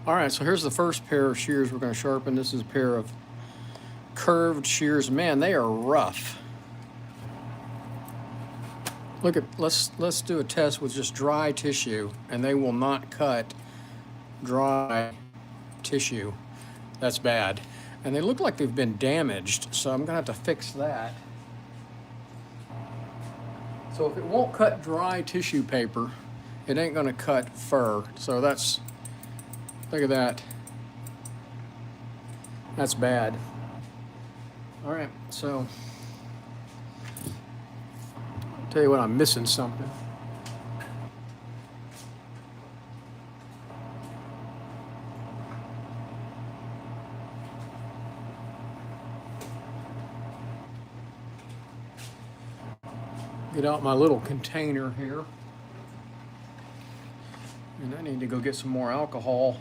All right, so here's the first pair of shears we're going to sharpen. This is a pair of curved shears. Man, they are rough. Look at, let's do a test with just dry tissue, and they will not cut dry tissue. That's bad. And they look like they've been damaged, so I'm gonna have to fix that. So if it won't cut dry tissue paper, it ain't gonna cut fur. So that's, look at that. That's bad. All right, so I'll tell you what, I'm missing something. Get out my little container here. And I need to go get some more alcohol.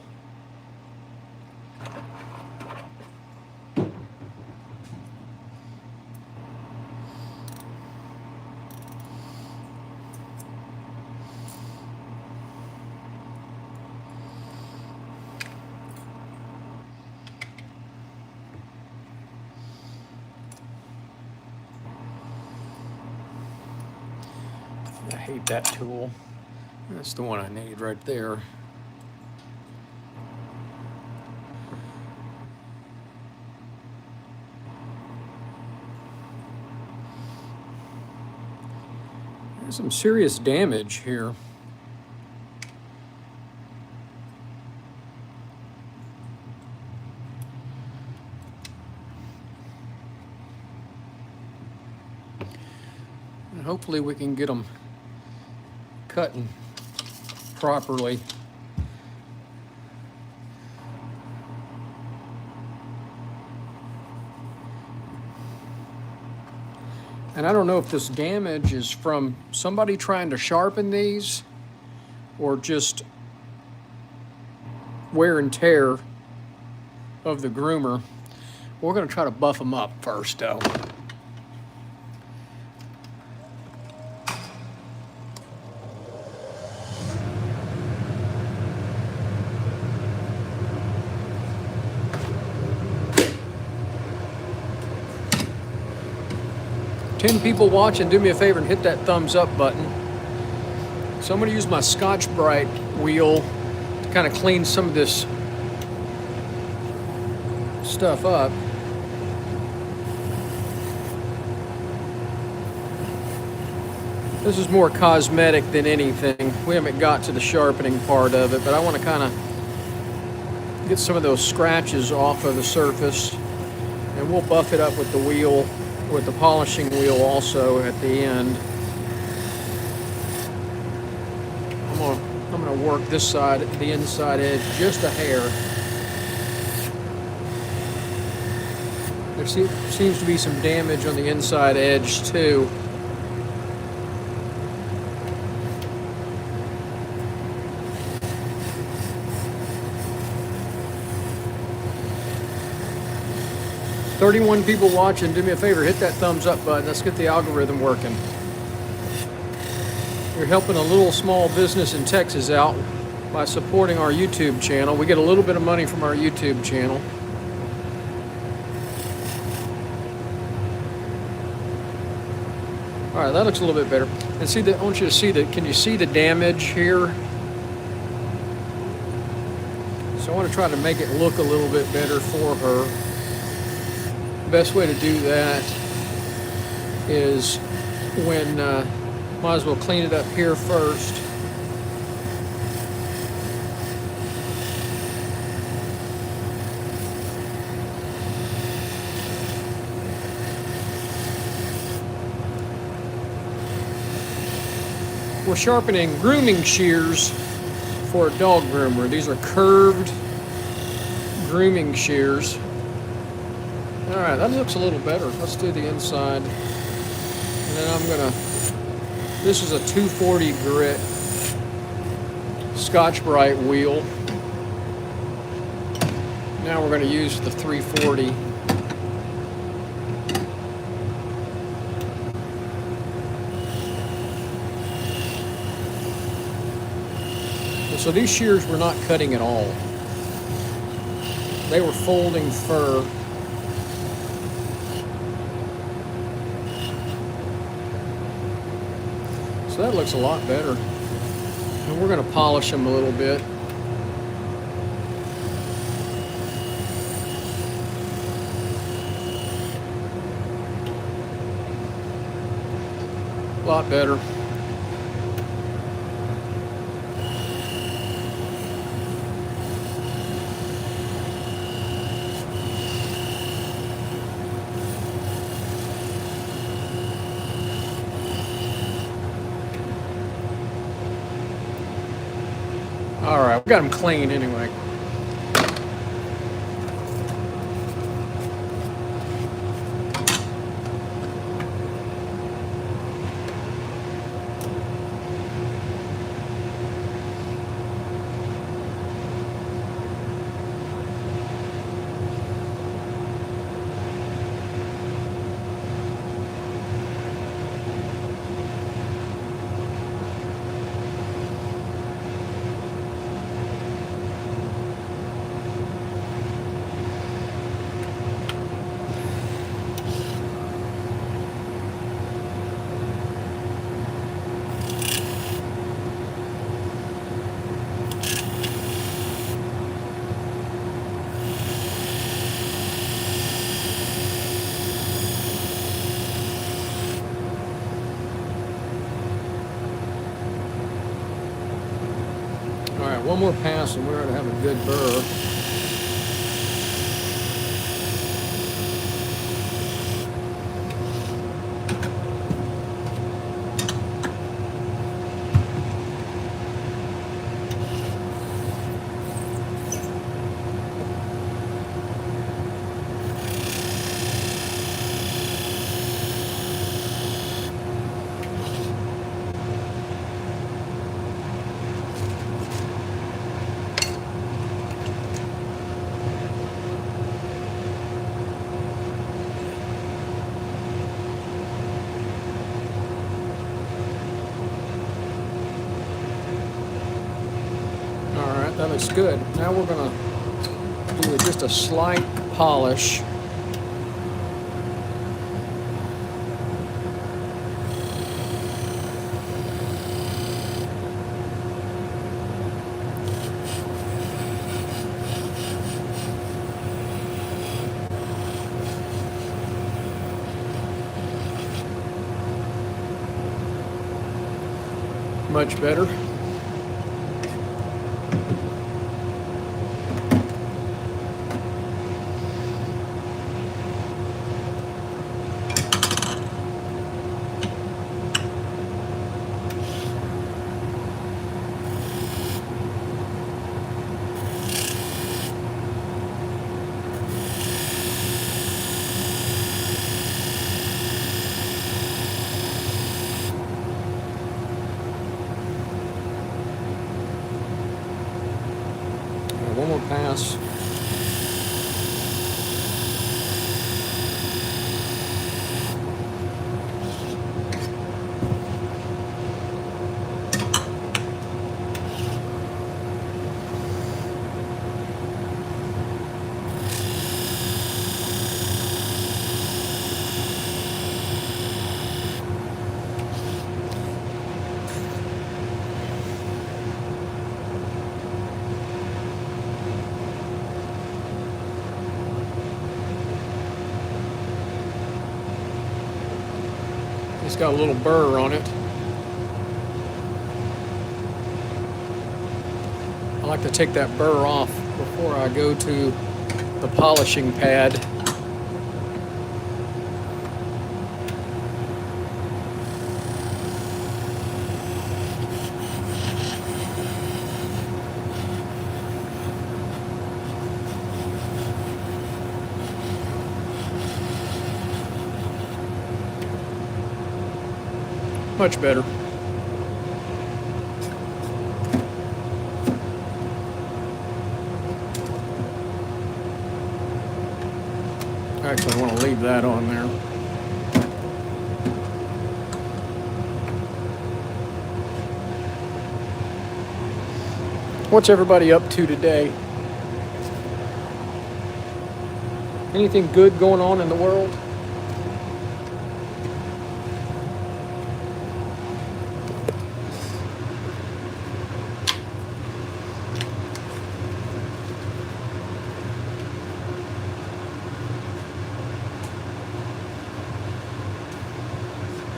I hate that tool. That's the one I need right there. There's some serious damage here. And hopefully we can get them cutting properly. And I don't know if this damage is from somebody trying to sharpen these or just wear and tear of the groomer. We're going to try to buff them up first, though. Ten people watching, do me a favor and hit that thumbs up button. So I'm going to use my Scotch-Brite wheel to kind of clean some of this stuff up. This is more cosmetic than anything. We haven't got to the sharpening part of it, but I want to kind of get some of those scratches off of the surface, and we'll buff it up with the wheel, with the polishing wheel also at the end. I'm gonna work this side, the inside edge, just a hair. There seems to be some damage on the inside edge too. "31 people watching, do me a favor, hit that thumbs up button. Let's get the algorithm working. You're helping a little small business in Texas out by supporting our YouTube channel. We get a little bit of money from our YouTube channel. All right, that looks a little bit better. And see that, I want you to see can you see the damage here? So I want to try to make it look a little bit better for her. Best way to do that is when, might as well clean it up here first. We're sharpening grooming shears for a dog groomer. These are curved grooming shears. All right, that looks a little better. Let's do the inside. And then I'm gonna, this is a 240 grit Scotch-Brite wheel. Now we're gonna use the 340. And so these shears we're not cutting at all. They were folding fur. So that looks a lot better. And we're going to polish them a little bit. A lot better. All right, we got them clean anyway. All right, one more pass and we're going to have a good burr. That looks good. Now we're going to do just a slight polish. Much better. One more pass. It's got a little burr on it. I like to take that burr off before I go to the polishing pad. Much better. Actually, I want to leave that on there. What's everybody up to today? Anything good going on in the world?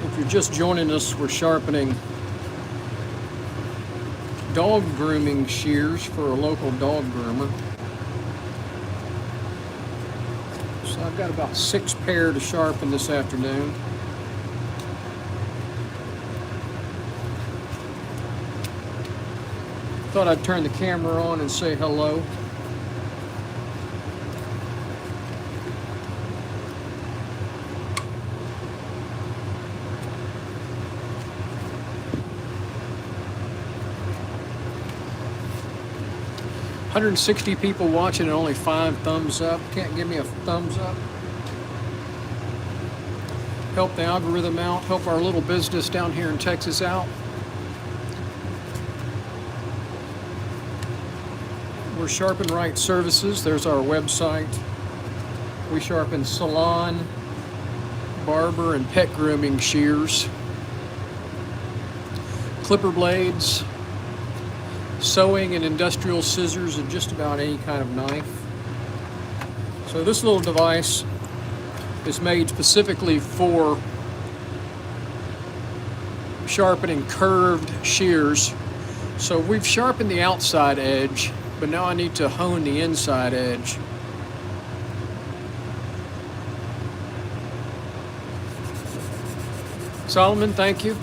If you're just joining us, we're sharpening dog grooming shears for a local dog groomer. So I've got about 6 pair to sharpen this afternoon. Thought I'd turn the camera on and say hello. $160 people watching and only 5 thumbs up. Can't give me a thumbs up. Help the algorithm out. Help our little business down here in Texas out. We're Sharpen Right Services. There's our website. We sharpen salon, barber, and pet grooming shears, clipper blades, sewing and industrial scissors, and just about any kind of knife. So this little device is made specifically for sharpening curved shears. So we've sharpened the outside edge, but now I need to hone the inside edge. Solomon, thank you.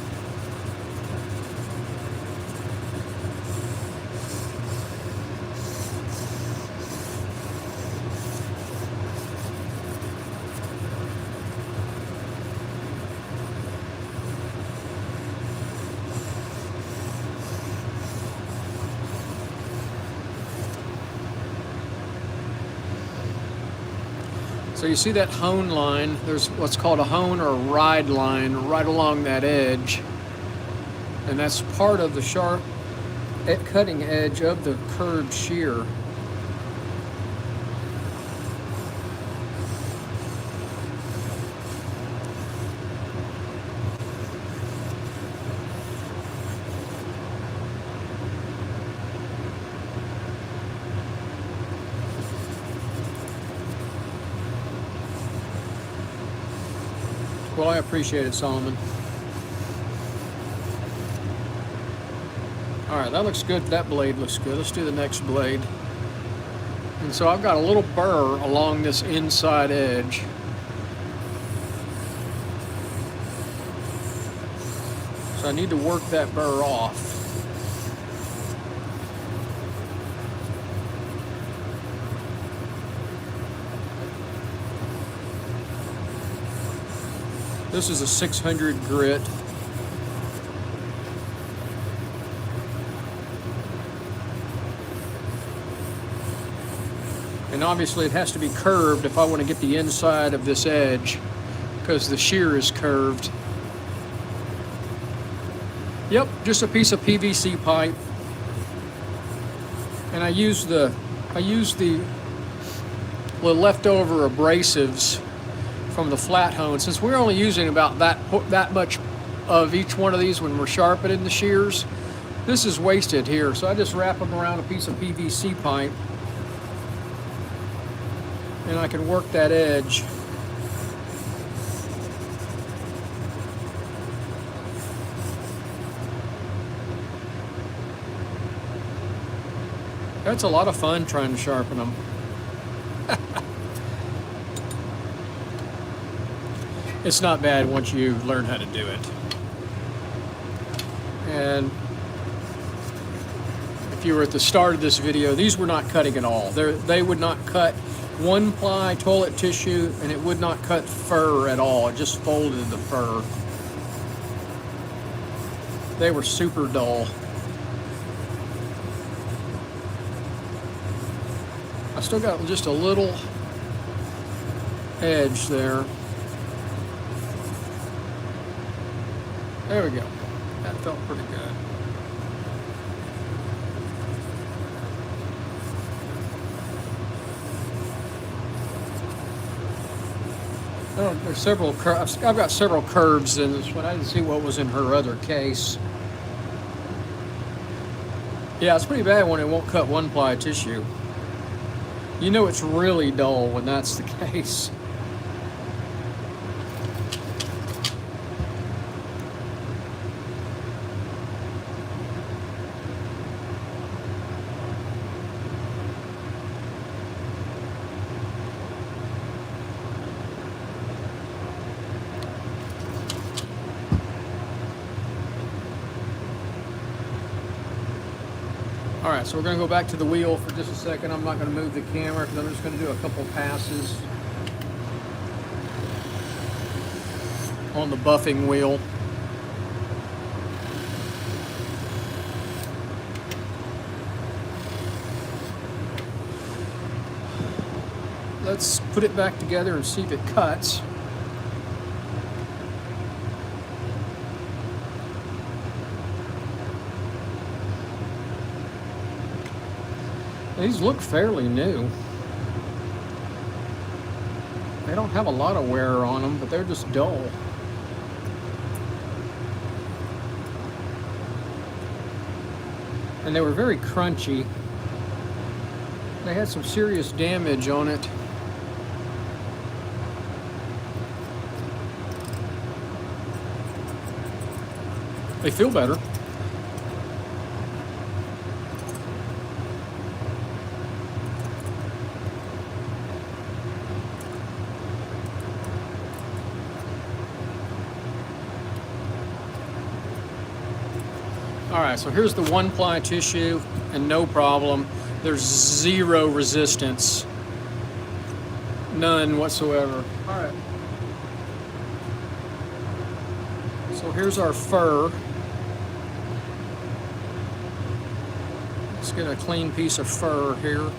So you see that hone line, there's what's called a hone or a ride line right along that edge. And that's part of the sharp cutting edge of the curved shear. Well, I appreciate it, Solomon. All right, that looks good. That blade looks good. Let's do the next blade. And so I've got a little burr along this inside edge. So I need to work that burr off. This is a 600 grit. And obviously it has to be curved if I want to get the inside of this edge, because the shear is curved. Yep, just a piece of PVC pipe. And I use the leftover abrasives from the flat hone. Since we're only using about that much of each one of these when we're sharpening the shears, this is wasted here. So I just wrap them around a piece of PVC pipe and I can work that edge. That's a lot of fun trying to sharpen them. It's not bad once you learn how to do it. And if you were at the start of this video, these were not cutting at all. They would not cut 1-ply toilet tissue, and it would not cut fur at all. It just folded the fur. They were super dull. I still got just a little edge there. There we go. That felt pretty good. there's several curves. I've got several curves in this one. I didn't see what was in her other case. Yeah, it's pretty bad when it won't cut one ply tissue. You know it's really dull when that's the case. Alright, so we're going to go back to the wheel for just a second. I'm not going to move the camera because I'm just going to do a couple passes on the buffing wheel. Let's put it back together and see if it cuts. These look fairly new. They don't have a lot of wear on them, but they're just dull. And they were very crunchy. They had some serious damage on it. They feel better. Alright, so here's the one ply tissue, and no problem. There's zero resistance. None whatsoever. Alright. So here's our fur. Let's get a clean piece of fur here.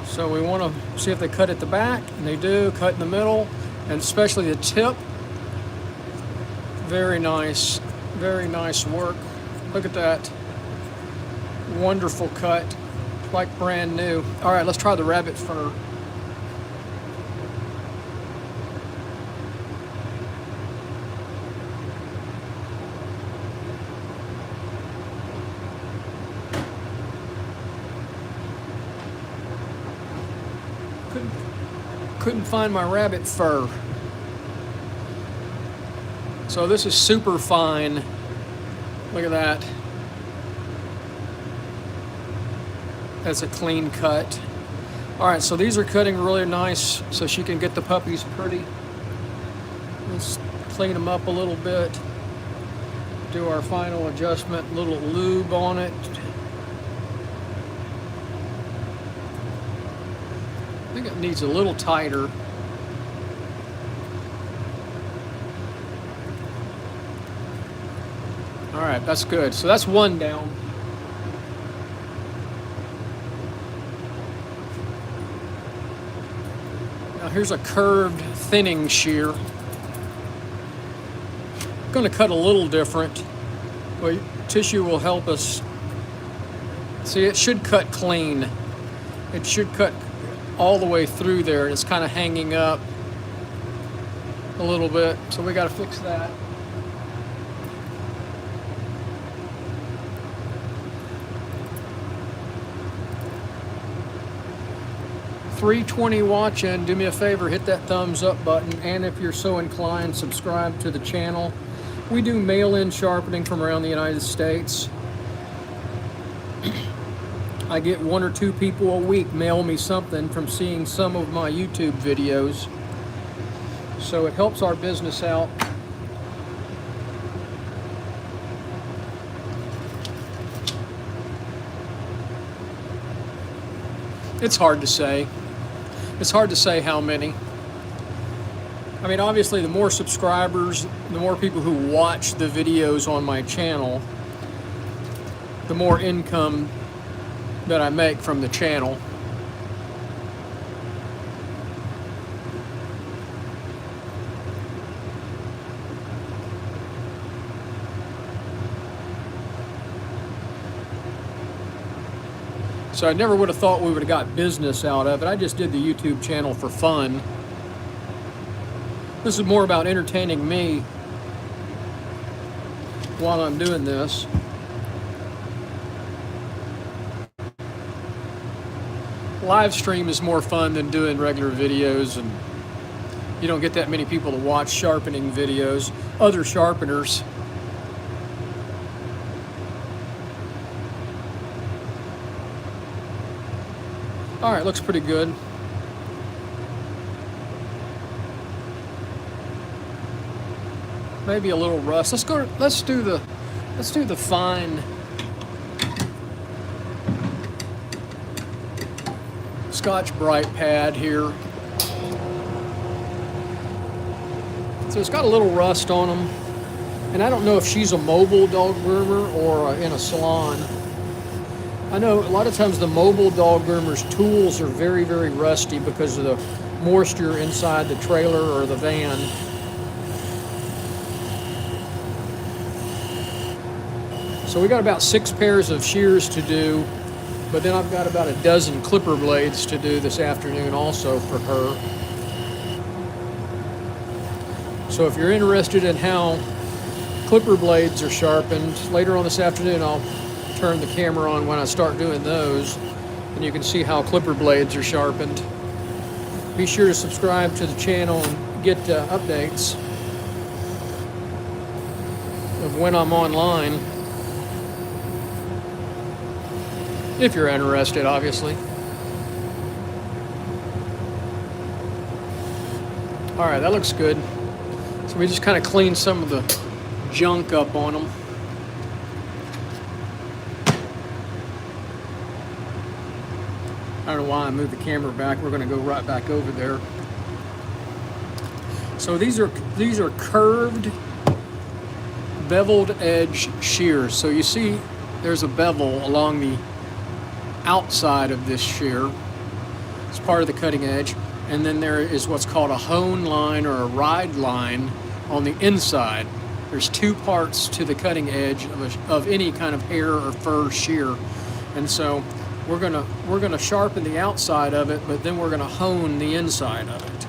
So we want to see if they cut at the back, and they do, cut in the middle, and especially the tip. Very nice work. Look at that. Wonderful cut, like brand new. All right, let's try the rabbit fur. Couldn't find my rabbit fur. So this is super fine. Look at that. That's a clean cut. All right, so these are cutting really nice so she can get the puppies pretty. Let's clean them up a little bit. Do our final adjustment, little lube on it. I think it needs a little tighter. All right, that's good. So that's one down. Now here's a curved thinning shear. I'm going to cut a little different. Well, tissue will help us. See, it should cut clean. It should cut all the way through there. It's kind of hanging up a little bit, so we got to fix that. $320 watching. Do me a favor, hit that thumbs up button, and if you're so inclined, subscribe to the channel. We do mail-in sharpening from around the United States. I get 1 or 2 people a week mail me something from seeing some of my YouTube videos. So it helps our business out. It's hard to say. It's hard to say how many. I mean, obviously, the more subscribers, the more people who watch the videos on my channel, the more income that I make from the channel. So I never would have thought we would have got business out of it. I just did the YouTube channel for fun. This is more about entertaining me while I'm doing this. Live stream is more fun than doing regular videos, and you don't get that many people to watch sharpening videos, other sharpeners. All right, looks pretty good. Maybe a little rust. Let's do the fine Scotch-Brite pad here. So it's got a little rust on them, and I don't know if she's a mobile dog groomer or in a salon. I know a lot of times the mobile dog groomer's tools are very, very rusty because of the moisture inside the trailer or the van. So we got about 6 pairs of shears to do, but then I've got about a dozen clipper blades to do this afternoon also for her. So if you're interested in how clipper blades are sharpened, later on this afternoon I'll turn the camera on when I start doing those, and you can see how clipper blades are sharpened. Be sure to subscribe to the channel and get updates of when I'm online, if you're interested, obviously. All right, that looks good. So we just kind of clean some of the junk up on them. I don't know why I moved the camera back. We're going to go right back over there. So these are curved, beveled edge shears. So you see there's a bevel along the outside of this shear. It's part of the cutting edge. And then there is what's called a hone line or a ride line on the inside. There's 2 parts to the cutting edge of any kind of hair or fur shear. And so we're gonna sharpen the outside of it, but then we're gonna hone the inside of it.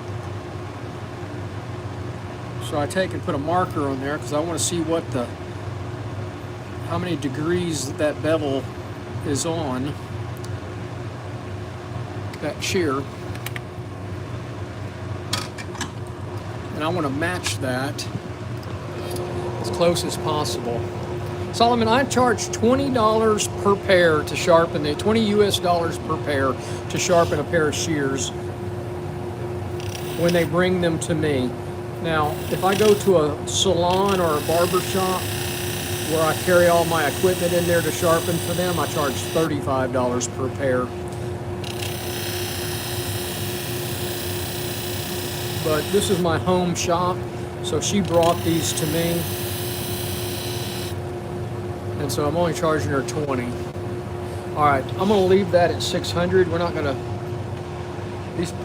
So I take and put a marker on there because I want to see how many degrees that bevel is on that shear, and I want to match that as close as possible. Solomon, I charge $20 per pair to sharpen $20 US per pair to sharpen a pair of shears when they bring them to me. Now, if I go to a salon or a barber shop where I carry all my equipment in there to sharpen for them, I charge $35 per pair. But this is my home shop, so she brought these to me. And so I'm only charging her $20. All right, I'm gonna leave that at $600. We're not gonna,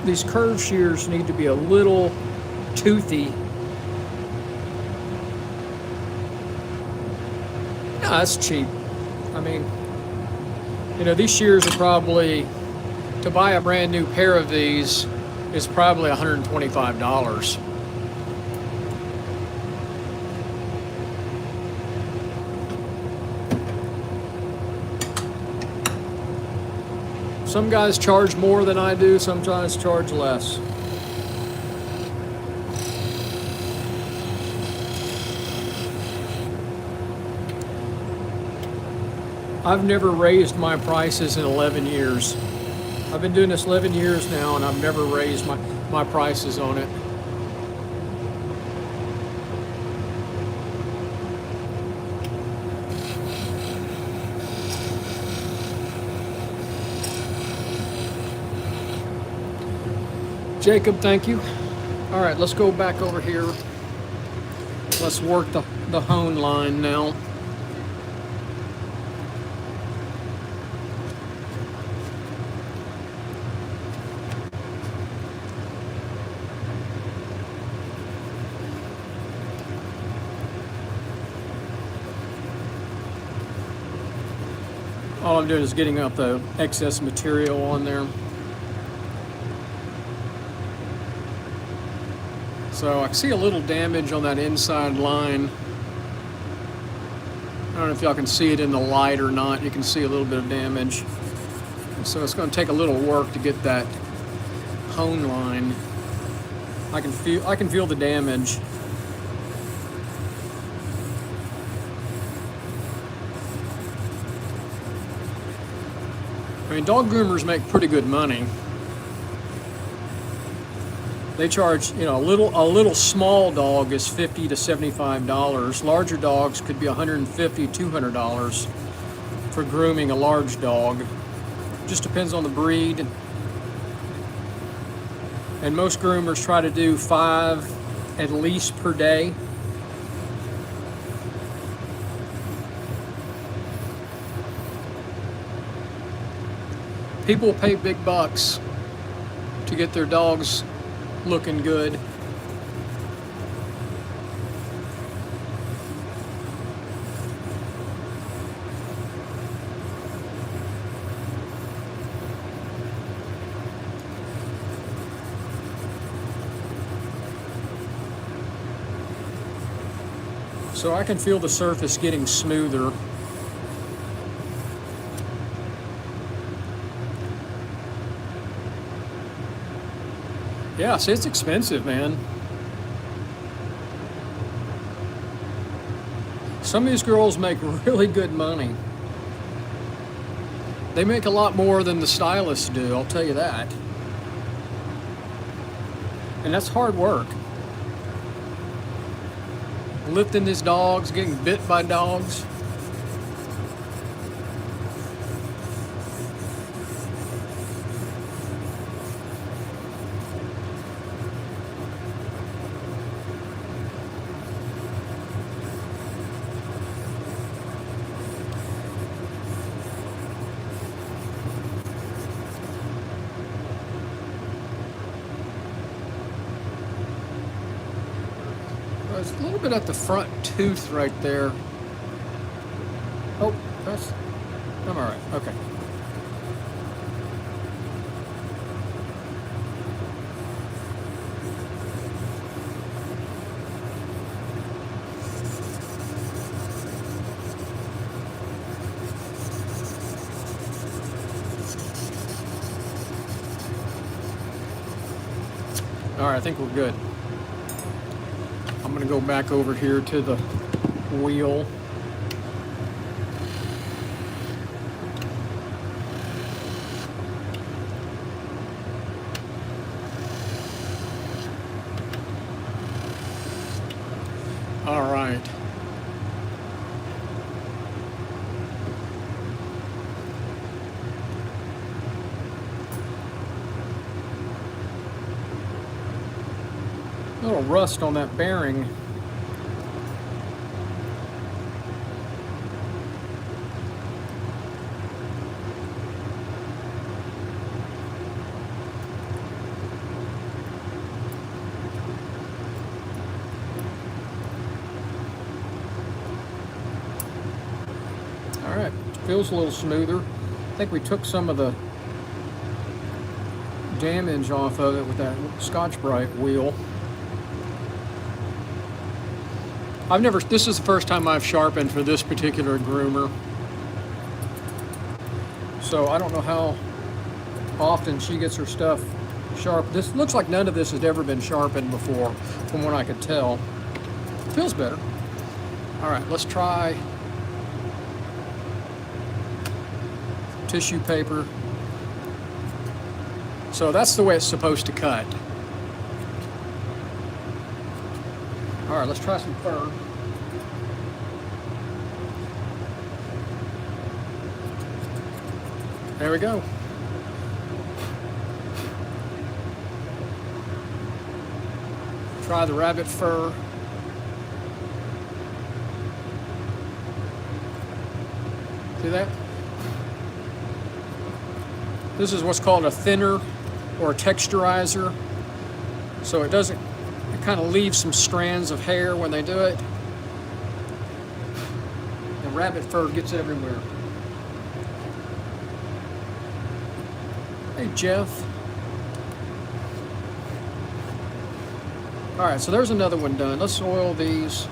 these curved shears need to be a little toothy. No, that's cheap. I mean, you know, these shears are probably, to buy a brand new pair of these is probably $125. Some guys charge more than I do, some guys charge less. I've never raised my prices in 11 years. I've been doing this 11 years now, and I've never raised my prices on it. Jacob, thank you. All right, let's go back over here. Let's work the hone line now. All I'm doing is getting out the excess material on there. So I can see a little damage on that inside line. I don't know if y'all can see it in the light or not. You can see a little bit of damage. And so it's going to take a little work to get that hone line. I can feel the damage. I mean, dog groomers make pretty good money. They charge, you know, a little small dog is $50 to $75. Larger dogs could be $150, $200 for grooming a large dog. Just depends on the breed. And most groomers try to do 5 at least per day. People pay big bucks to get their dogs looking good. So I can feel the surface getting smoother. Yeah, see, it's expensive, man. Some of these girls make really good money. They make a lot more than the stylists do, I'll tell you that. And that's hard work. Lifting these dogs, getting bit by dogs. There's a little bit at the front tooth right there. Oh, I'm all right, okay. All right, I think we're good. I'm going to go back over here to the wheel. All right. A little rust on that bearing. All right, feels a little smoother. I think we took some of the damage off of it with that Scotch-Brite wheel. This is the first time I've sharpened for this particular groomer. So I don't know how often she gets her stuff sharp. This looks like none of this has ever been sharpened before, from what I could tell. Feels better. All right, let's try tissue paper. So that's the way it's supposed to cut. All right, let's try some fur. There we go. Try the rabbit fur. See that? This is what's called a thinner or a texturizer. So it kind of leaves some strands of hair when they do it. And rabbit fur gets everywhere. Hey, Jeff. All right, so there's another one done. Let's oil these.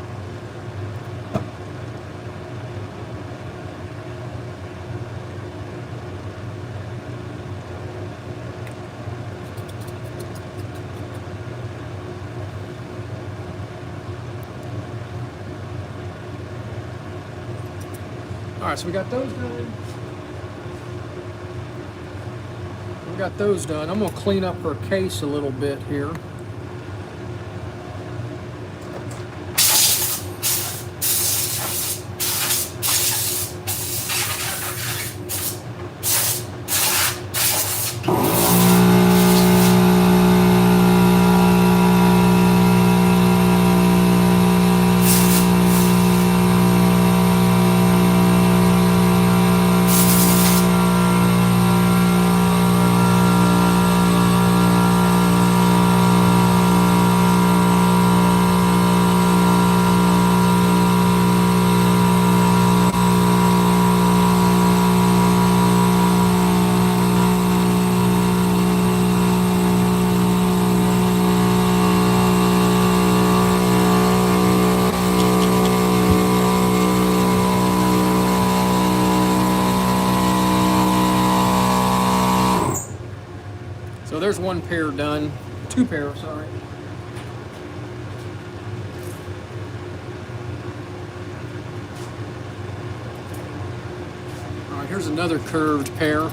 All right, so we got those done. We got those done. I'm gonna clean up her case a little bit here. So there's one pair done, two pairs, sorry. All right, here's another curved pair.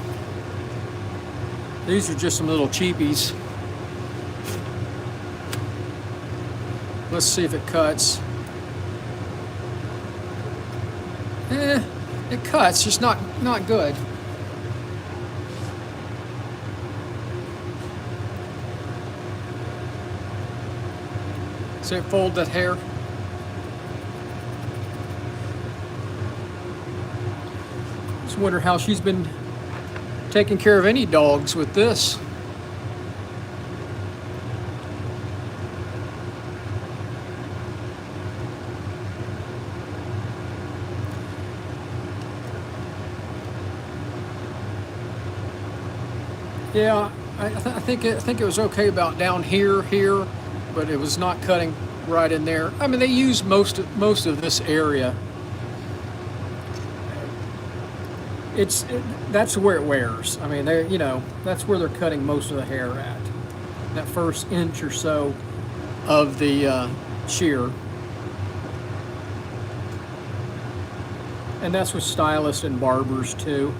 These are just some little cheapies. Let's see if it cuts. It cuts, just not good. See it fold that hair? Just wonder how she's been taking care of any dogs with this. Yeah, I think it was okay about down here, but it was not cutting right in there. I mean, they use most of this area. That's where it wears. I mean, that's where they're cutting most of the hair at. That first inch or so of the shear. And that's with stylists and barbers too.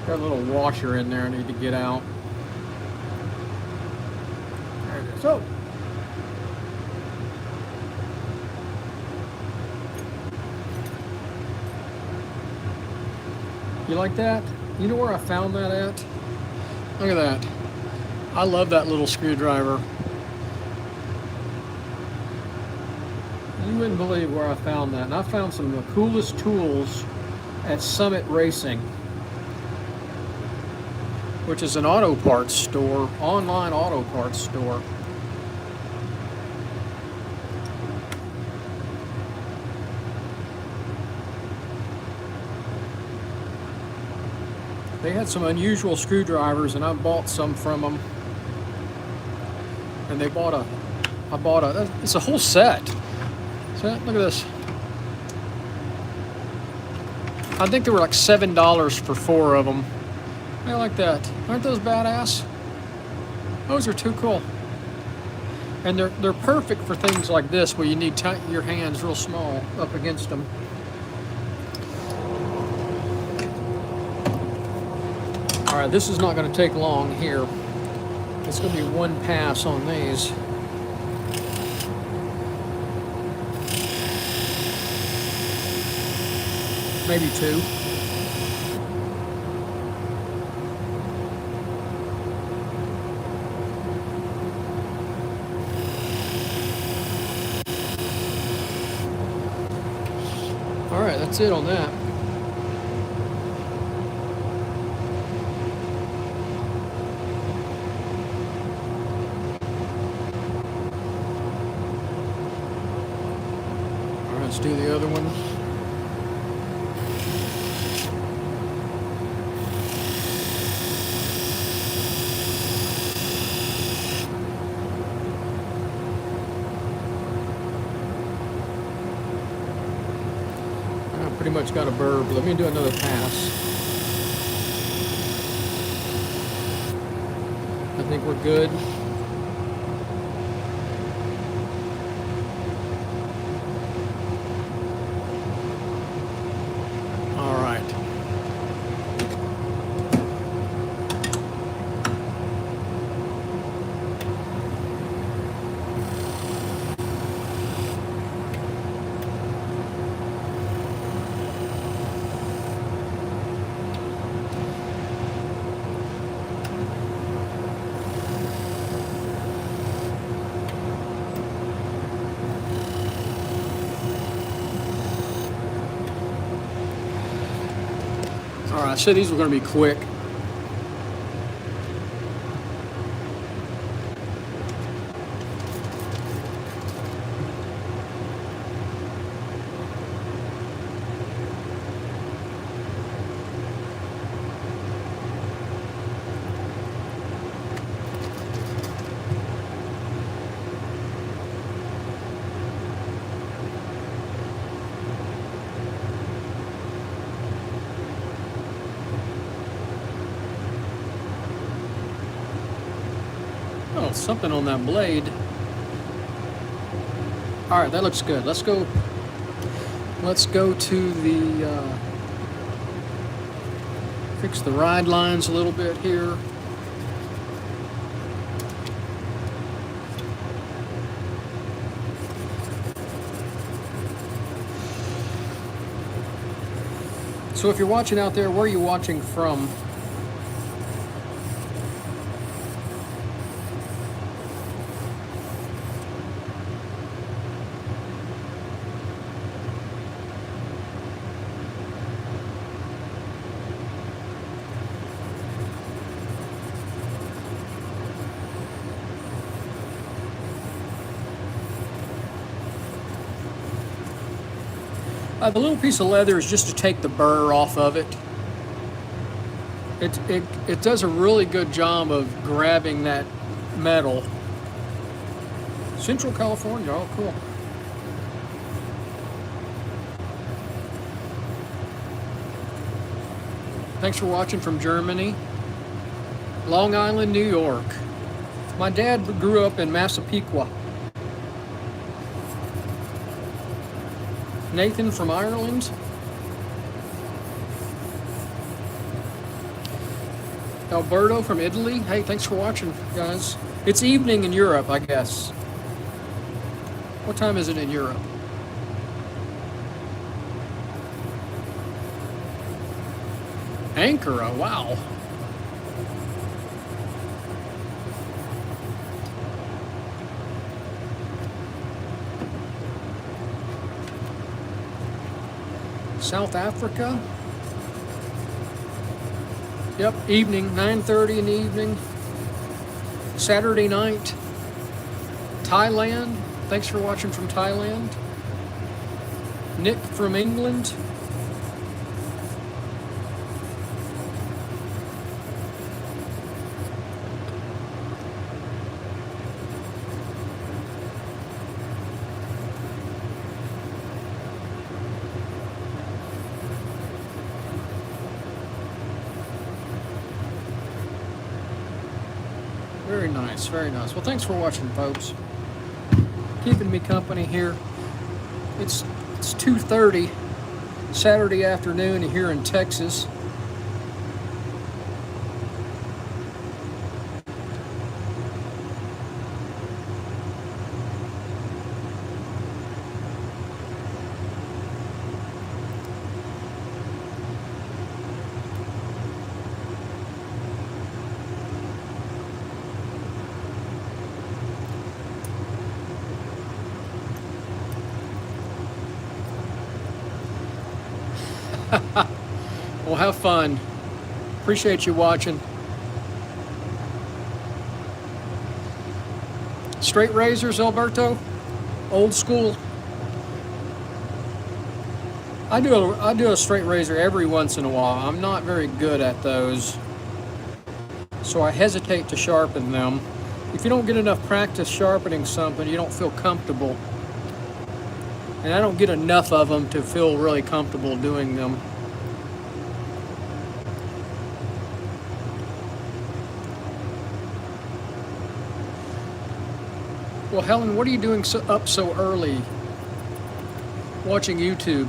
Got a little washer in there I need to get out. There it is. Oh. You like that? You know where I found that at? Look at that. I love that little screwdriver. You wouldn't believe where I found that. And I found some of the coolest tools at Summit Racing, which is an auto parts store, online auto parts store. They had some unusual screwdrivers, and I bought some from them. And I bought a, it's a whole set. So look at this. I think they were like $7 for 4 of them. I like that. Aren't those badass? Those are too cool. And they're perfect for things like this where you need your hands real small up against them. All right, this is not going to take long here. It's going to be one pass on these. Maybe 2. All right, that's it on that. do the other one. I pretty much got a burb. Let me do another pass. I think we're good. All right. All right, I said these were going to be quick. Oh, something on that blade. All right, that looks good. Let's go to the, fix the ride lines a little bit here. So if you're watching out there, where are you watching from? The little piece of leather is just to take the burr off of it. It does a really good job of grabbing that metal. Central California, oh cool. Thanks for watching from Germany. Long Island, New York. My dad grew up in Massapequa. Nathan from Ireland. Alberto from Italy. Hey, thanks for watching, guys. It's evening in Europe, I guess. What time is it in Europe? Ankara, wow. South Africa. Yep, evening, 9:30 in the evening. Saturday night. Thailand. Thanks for watching from Thailand. Nick from England. Very nice, very nice. Well, thanks for watching, folks. Keeping me company here. It's 2:30 Saturday afternoon here in Texas. Well, have fun. Appreciate you watching. Straight razors, Alberto? Old school. I do a straight razor every once in a while. I'm not very good at those, so I hesitate to sharpen them. If you don't get enough practice sharpening something, you don't feel comfortable. And I don't get enough of them to feel really comfortable doing them. Well, Helen, what are you doing up so early? Watching YouTube?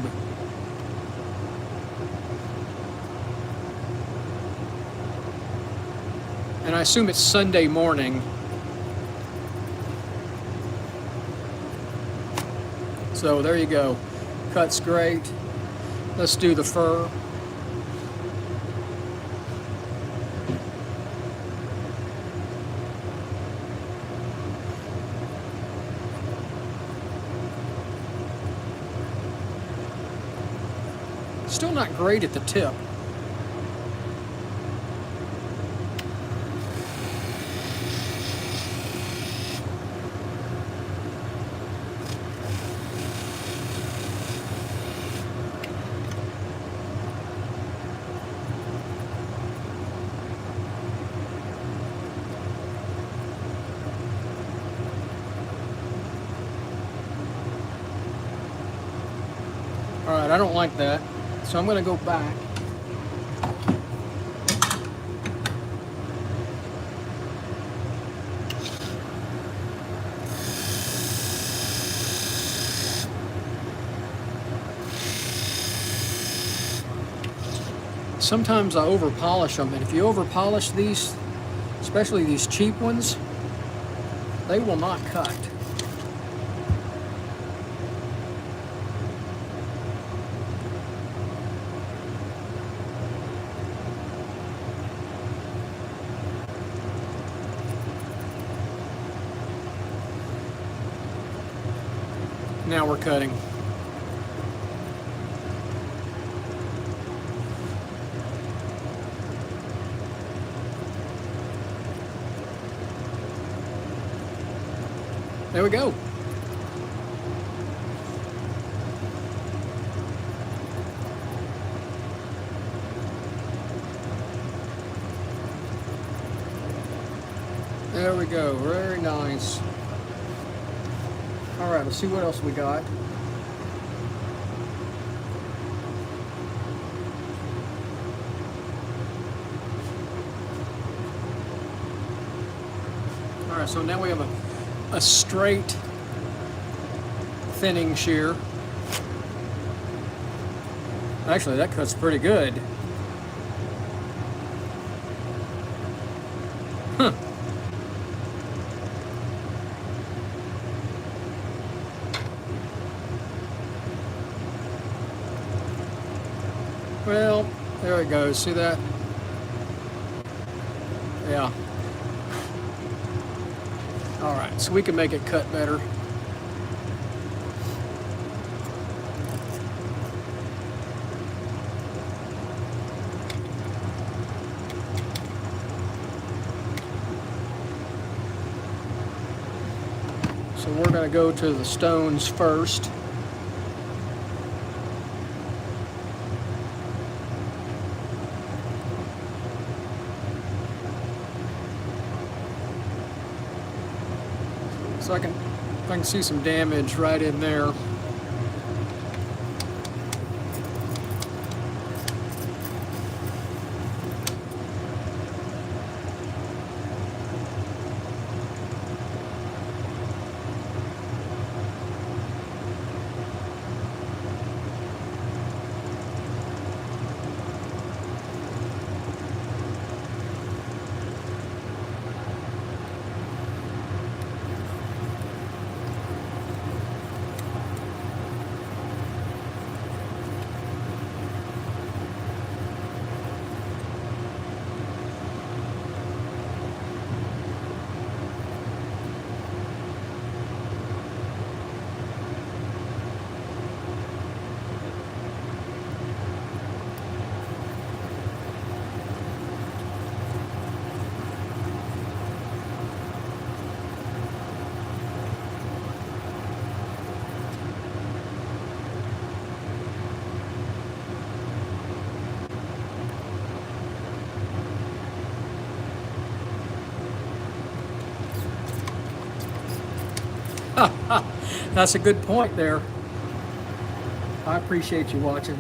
And I assume it's Sunday morning. So there you go. Cut's great. Let's do the fur. Still not great at the tip. All right, I don't like that, so I'm going to go back. Sometimes I over polish them, and if you over polish these, especially these cheap ones, they will not cut. Now we're cutting. There we go. There we go. Very nice. All right, let's see what else we got. All right, so now we have a straight thinning shear. Actually, that cuts pretty good. Huh. Well, there it goes. See that? Yeah. All right, so we can make it cut better. So we're going to go to the stones first. So I can see some damage right in there. That's a good point there. I appreciate you watching.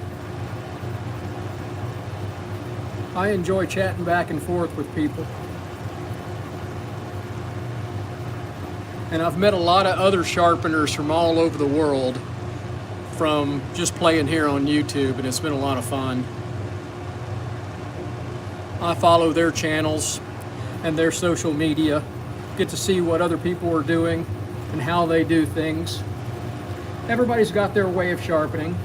I enjoy chatting back and forth with people. And I've met a lot of other sharpeners from all over the world from just playing here on YouTube, and it's been a lot of fun. I follow their channels and their social media, get to see what other people are doing and how they do things. Everybody's got their way of sharpening.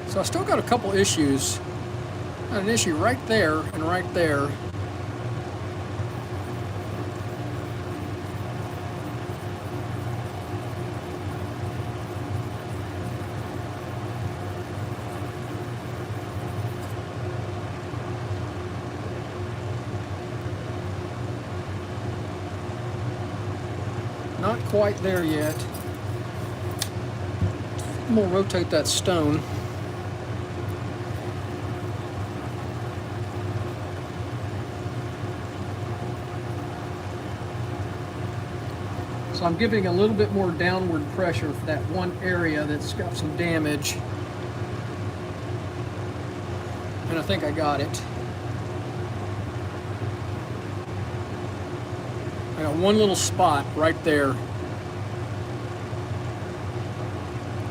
So I still got a couple issues. Got an issue right there and right there. Not quite there yet. I'm gonna rotate that stone. So I'm giving a little bit more downward pressure for that one area that's got some damage. And I think I got it. I got one little spot right there.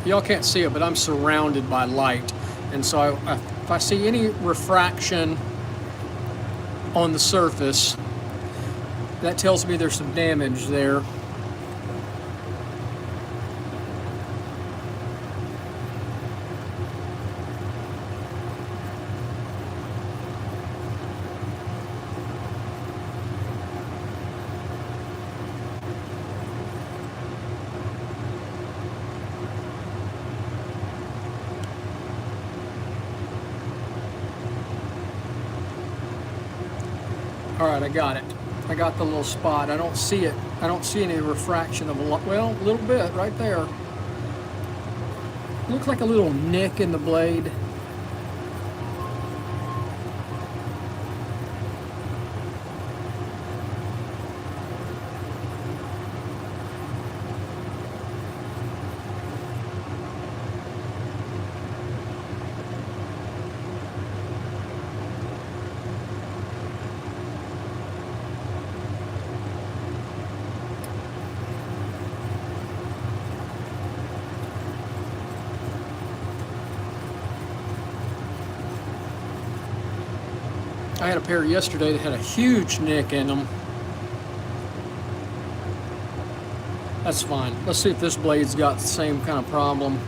Y'all can't see it, but I'm surrounded by light. And so if I see any refraction on the surface, that tells me there's some damage there. All right, I got it. I got the little spot. I don't see it. I don't see any refraction of a lot. Well, a little bit right there. Looks like a little nick in the blade. I had a pair yesterday that had a huge nick in them. That's fine. Let's see if this blade's got the same kind of problem.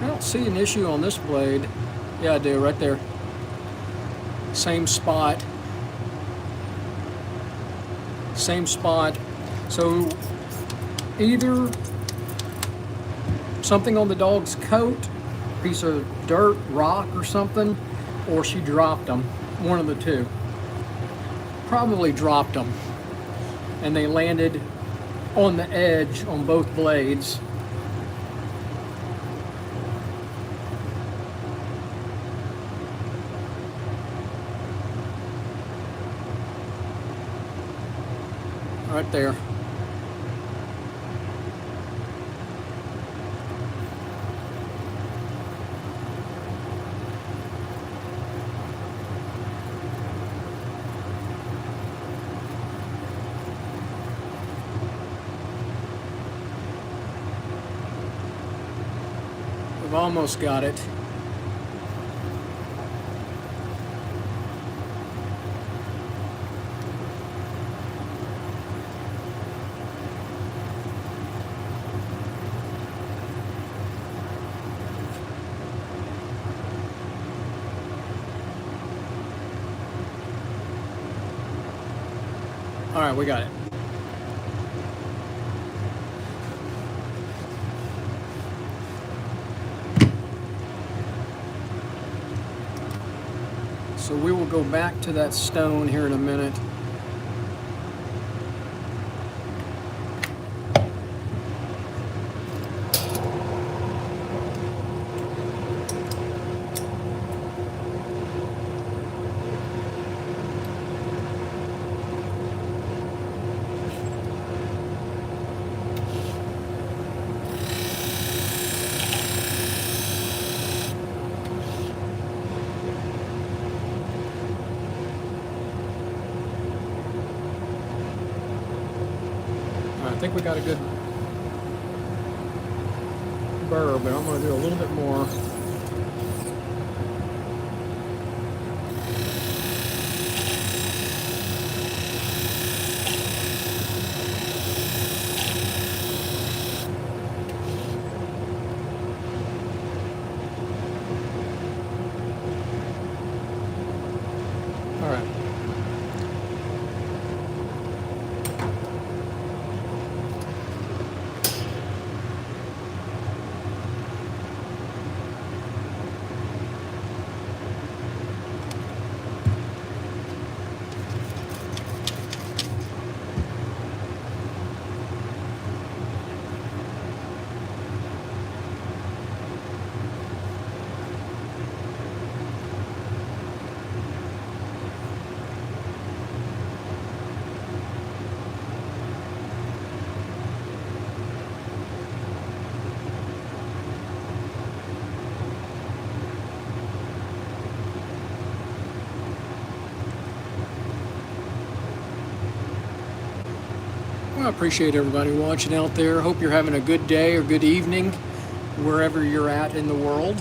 I don't see an issue on this blade. Yeah, I do, right there. Same spot. Same spot. So either something on the dog's coat, piece of dirt, rock or something, or she dropped them. One of the two. Probably dropped them. And they landed on the edge on both blades. Right there. We've almost got it. All right, we got it. So we will go back to that stone here in a minute. I think we got a good burr, but I'm going to do a little bit more. All right. I appreciate everybody watching out there. Hope you're having a good day or good evening wherever you're at in the world.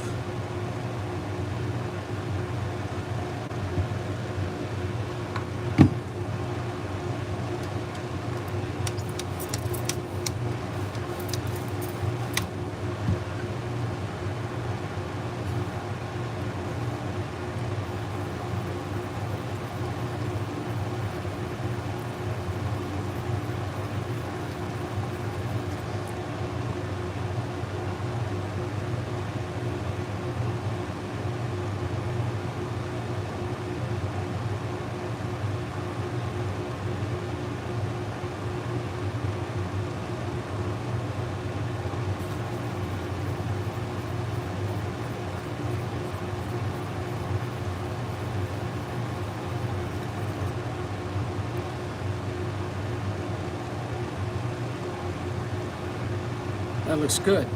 That looks good.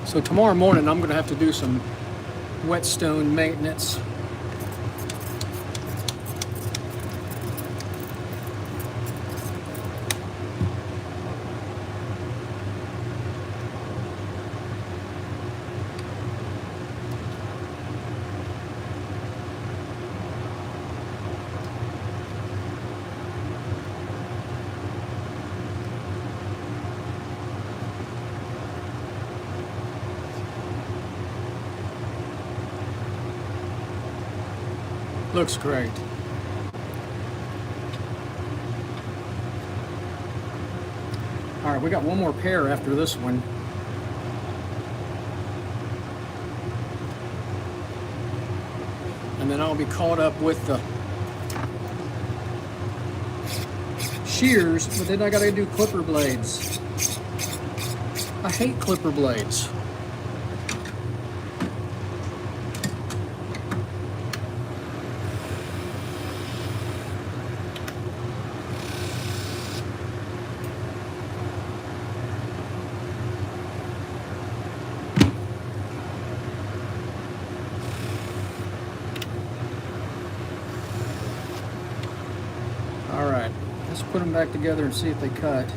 So tomorrow morning I'm going to have to do some whetstone maintenance. Looks great. All right, we got one more pair after this one. And then I'll be caught up with the shears, but then I gotta do clipper blades. I hate clipper blades. All right, let's put them back together and see if they cut.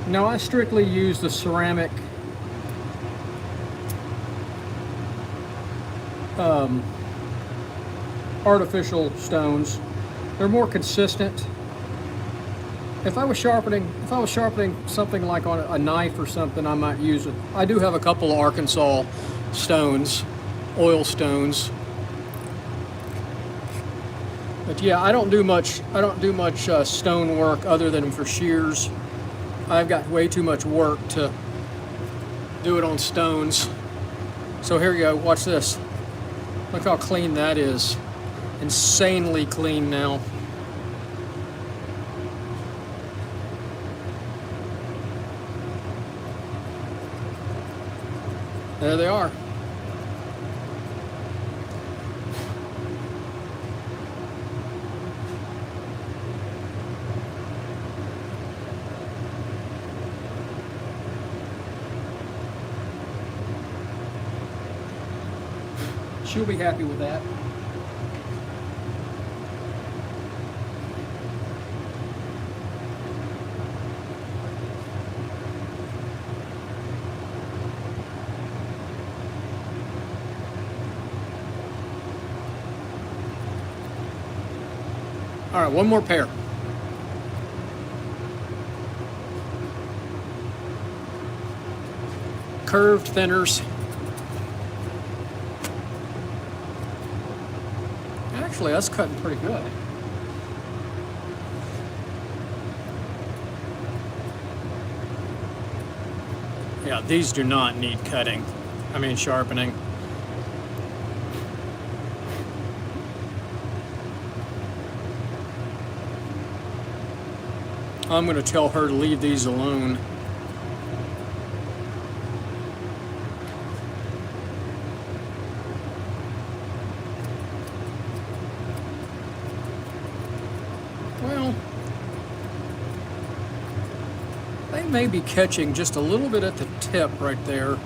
Now I strictly use the ceramic artificial stones. They're more consistent. If I was sharpening something like on a knife or something, I might use it. I do have a couple of Arkansas stones, oil stones. But yeah, I don't do much stone work other than for shears. I've got way too much work to do it on stones. So here you go, watch this. Look how clean that is. Insanely clean now. There they are. she'll be happy with that. All right, one more pair. Curved thinners. Actually, that's cutting pretty good. Yeah, these do not need cutting. I mean sharpening. I'm going to tell her to leave these alone. Well, they may be catching just a little bit at the tip right there.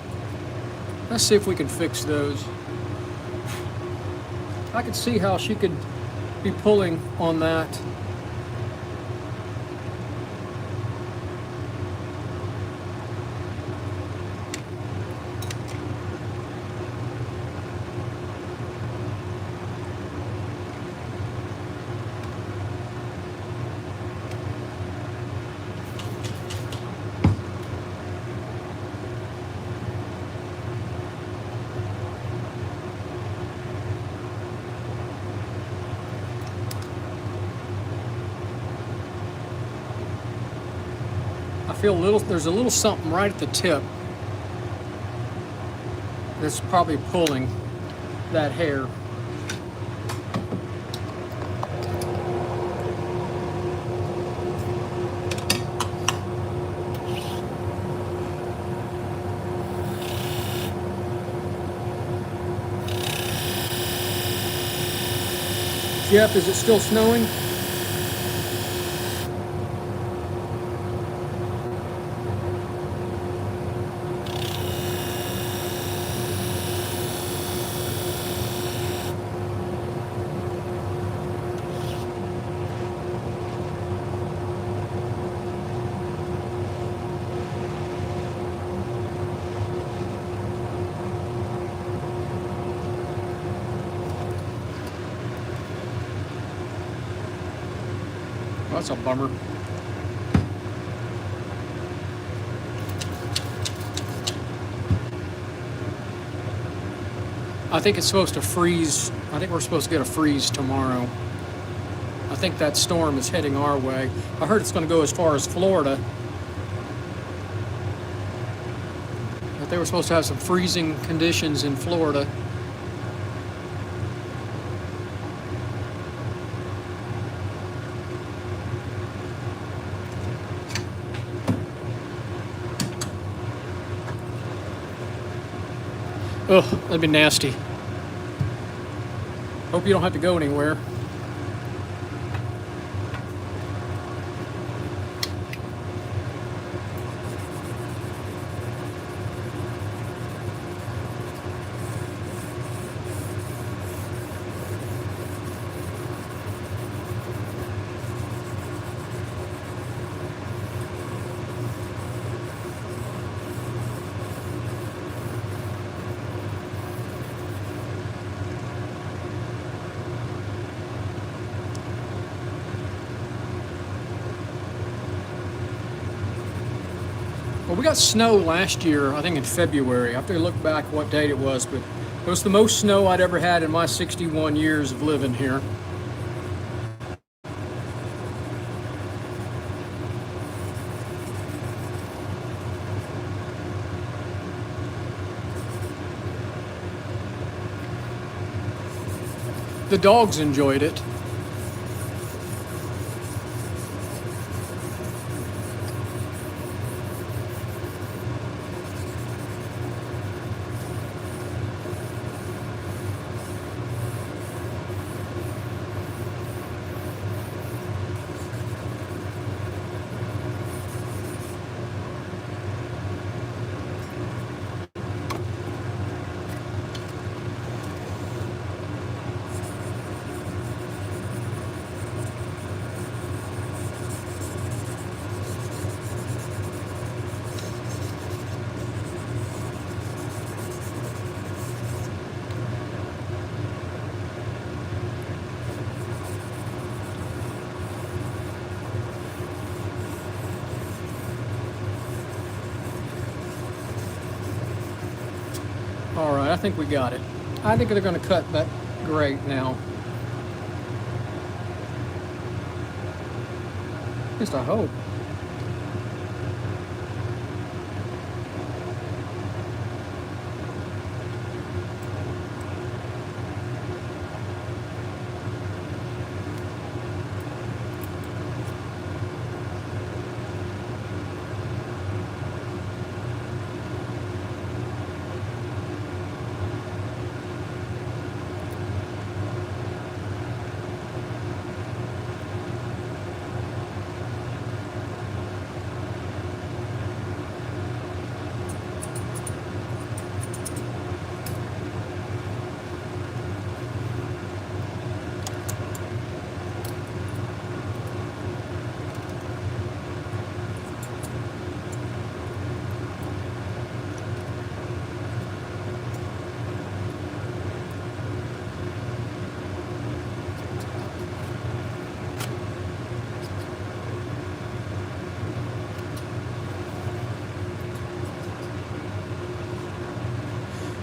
Let's see if we can fix those. I could see how she could be pulling on that. I feel there's a little something right at the tip that's probably pulling that hair. Jeff, is it still snowing? That's a bummer. I think it's supposed to freeze. I think we're supposed to get a freeze tomorrow. I think that storm is heading our way. I heard it's going to go as far as Florida. But they were supposed to have some freezing conditions in Florida. Ugh, that'd be nasty. Hope you don't have to go anywhere. Well, we got snow last year, I think in February. I have to look back what date it was, but it was the most snow I'd ever had in my 61 years of living here. The dogs enjoyed it. All right, I think we got it. I think they're going to cut that great now. At least I hope.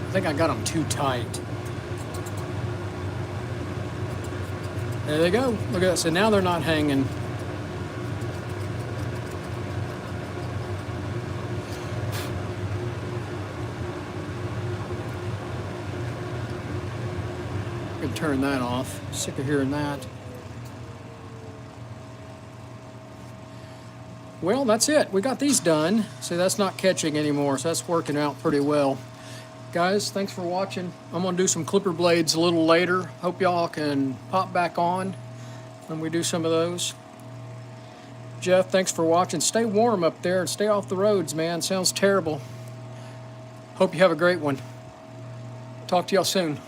I think I got them too tight. There they go. Look at that. So now they're not hanging. I can turn that off. Sick of hearing that. Well, that's it. We got these done. See, that's not catching anymore, so that's working out pretty well. Guys, thanks for watching. I'm going to do some clipper blades a little later. Hope y'all can pop back on when we do some of those. Jeff, thanks for watching. Stay warm up there and stay off the roads, man. Sounds terrible. Hope you have a great one. Talk to y'all soon.